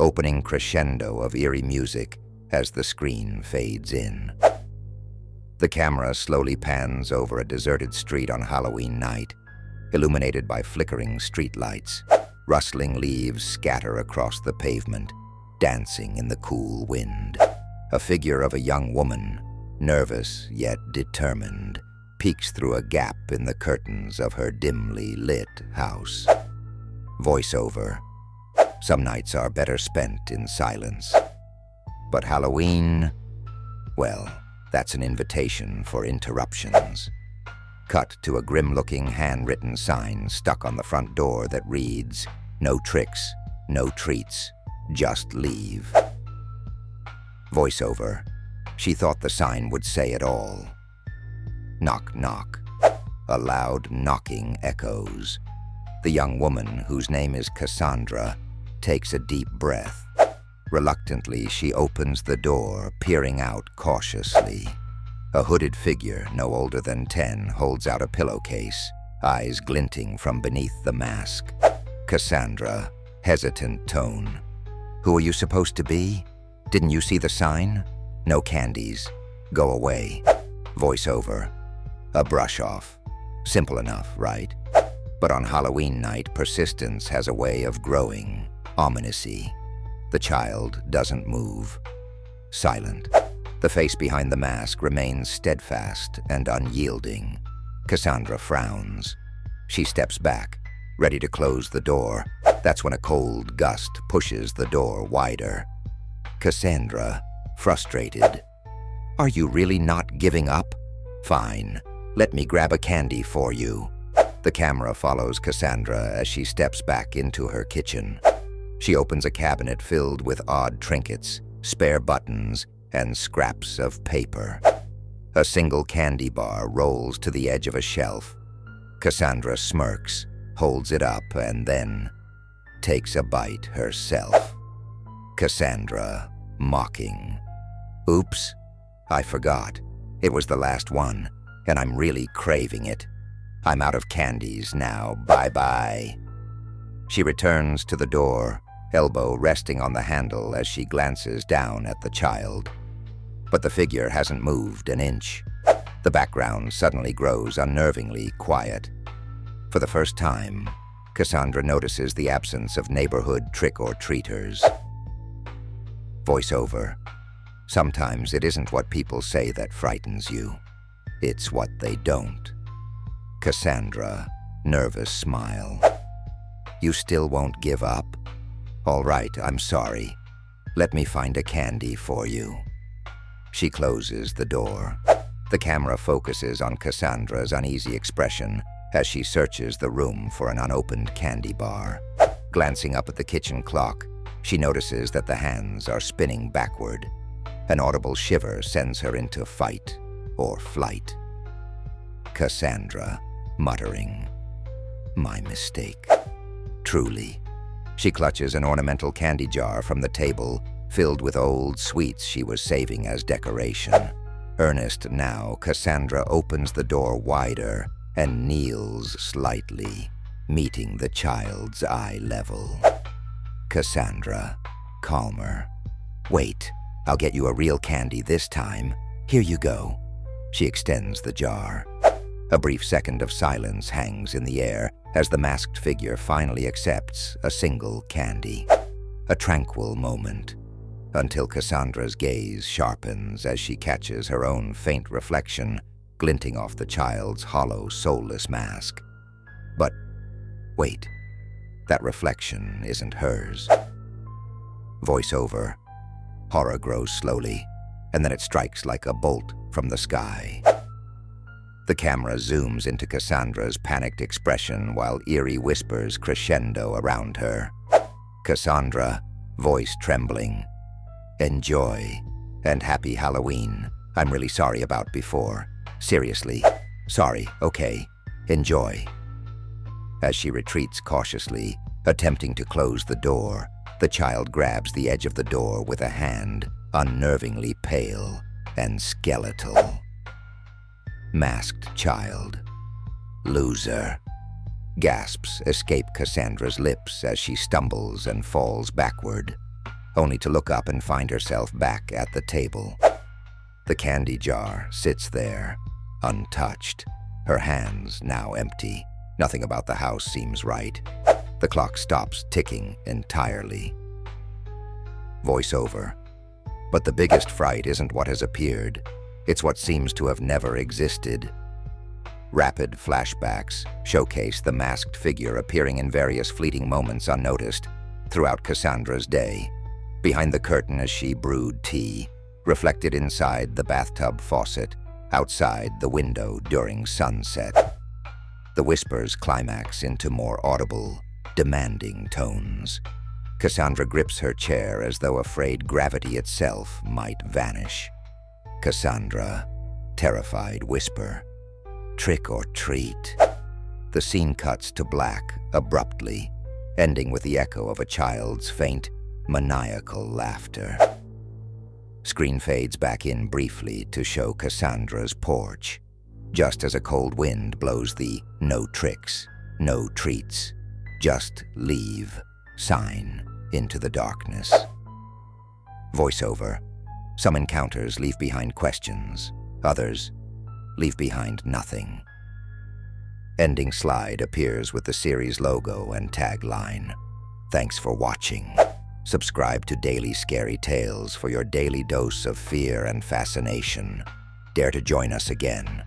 opening crescendo of eerie music as the screen fades in. The camera slowly pans over a deserted street on Halloween night, illuminated by flickering streetlights. Rustling leaves scatter across the pavement, dancing in the cool wind. A figure of a young woman, nervous yet determined, peeks through a gap in the curtains of her dimly lit house. Voiceover. Some nights are better spent in silence. But Halloween, well, that's an invitation for interruptions. Cut to a grim-looking handwritten sign stuck on the front door that reads, "No tricks, no treats, just leave." Voiceover. She thought the sign would say it all. Knock, knock. A loud knocking echoes. The young woman, whose name is Cassandra, takes a deep breath. Reluctantly, she opens the door, peering out cautiously. A hooded figure, no older than 10, holds out a pillowcase, eyes glinting from beneath the mask. Cassandra, hesitant tone. "Who are you supposed to be? Didn't you see the sign? No candies. Go away." Voiceover. A brush off. Simple enough, right? But on Halloween night, persistence has a way of growing, ominously. The child doesn't move. Silent. The face behind the mask remains steadfast and unyielding. Cassandra frowns. She steps back, ready to close the door. That's when a cold gust pushes the door wider. Cassandra, frustrated. "Are you really not giving up? Fine. Let me grab a candy for you." The camera follows Cassandra as she steps back into her kitchen. She opens a cabinet filled with odd trinkets, spare buttons, and scraps of paper. A single candy bar rolls to the edge of a shelf. Cassandra smirks, holds it up, and then takes a bite herself. Cassandra, mocking. "Oops, I forgot. It was the last one, and I'm really craving it. I'm out of candies now, bye-bye." She returns to the door, elbow resting on the handle as she glances down at the child. But the figure hasn't moved an inch. The background suddenly grows unnervingly quiet. For the first time, Cassandra notices the absence of neighborhood trick-or-treaters. Voiceover. Sometimes it isn't what people say that frightens you. It's what they don't. Cassandra, nervous smile. "You still won't give up? All right, I'm sorry. Let me find a candy for you." She closes the door. The camera focuses on Cassandra's uneasy expression as she searches the room for an unopened candy bar. Glancing up at the kitchen clock, she notices that the hands are spinning backward. An audible shiver sends her into fight or flight. Cassandra, muttering, "My mistake." Truly. She clutches an ornamental candy jar from the table, filled with old sweets she was saving as decoration. Earnest now, Cassandra opens the door wider and kneels slightly, meeting the child's eye level. Cassandra, calmer. "Wait, I'll get you a real candy this time. Here you go." She extends the jar. A brief second of silence hangs in the air as the masked figure finally accepts a single candy. A tranquil moment, until Cassandra's gaze sharpens as she catches her own faint reflection glinting off the child's hollow, soulless mask. But wait, that reflection isn't hers. Voiceover. Horror grows slowly, and then it strikes like a bolt from the sky. The camera zooms into Cassandra's panicked expression while eerie whispers crescendo around her. Cassandra, voice trembling. "Enjoy, and happy Halloween. I'm really sorry about before. Seriously. Sorry, okay. Enjoy." As she retreats cautiously, attempting to close the door, the child grabs the edge of the door with a hand, unnervingly pale and skeletal. Masked child. "Loser." Gasps escape Cassandra's lips as she stumbles and falls backward. only to look up and find herself back at the table. The candy jar sits there, untouched, her hands now empty. Nothing about the house seems right. The clock stops ticking entirely. Voiceover. But the biggest fright isn't what has appeared. It's what seems to have never existed. Rapid flashbacks showcase the masked figure appearing in various fleeting moments unnoticed throughout Cassandra's day. Behind the curtain as she brewed tea, reflected inside the bathtub faucet, outside the window during sunset. The whispers climax into more audible, demanding tones. Cassandra grips her chair as though afraid gravity itself might vanish. Cassandra, terrified whisper, "Trick or treat." The scene cuts to black abruptly, ending with the echo of a child's faint, maniacal laughter. Screen fades back in briefly to show Cassandra's porch, just as a cold wind blows the "no tricks, no treats, just leave" sign into the darkness. Voiceover. Some encounters leave behind questions, others leave behind nothing. Ending slide appears with the series logo and tagline. Thanks for watching. Subscribe to Daily Scary Tales for your daily dose of fear and fascination. Dare to join us again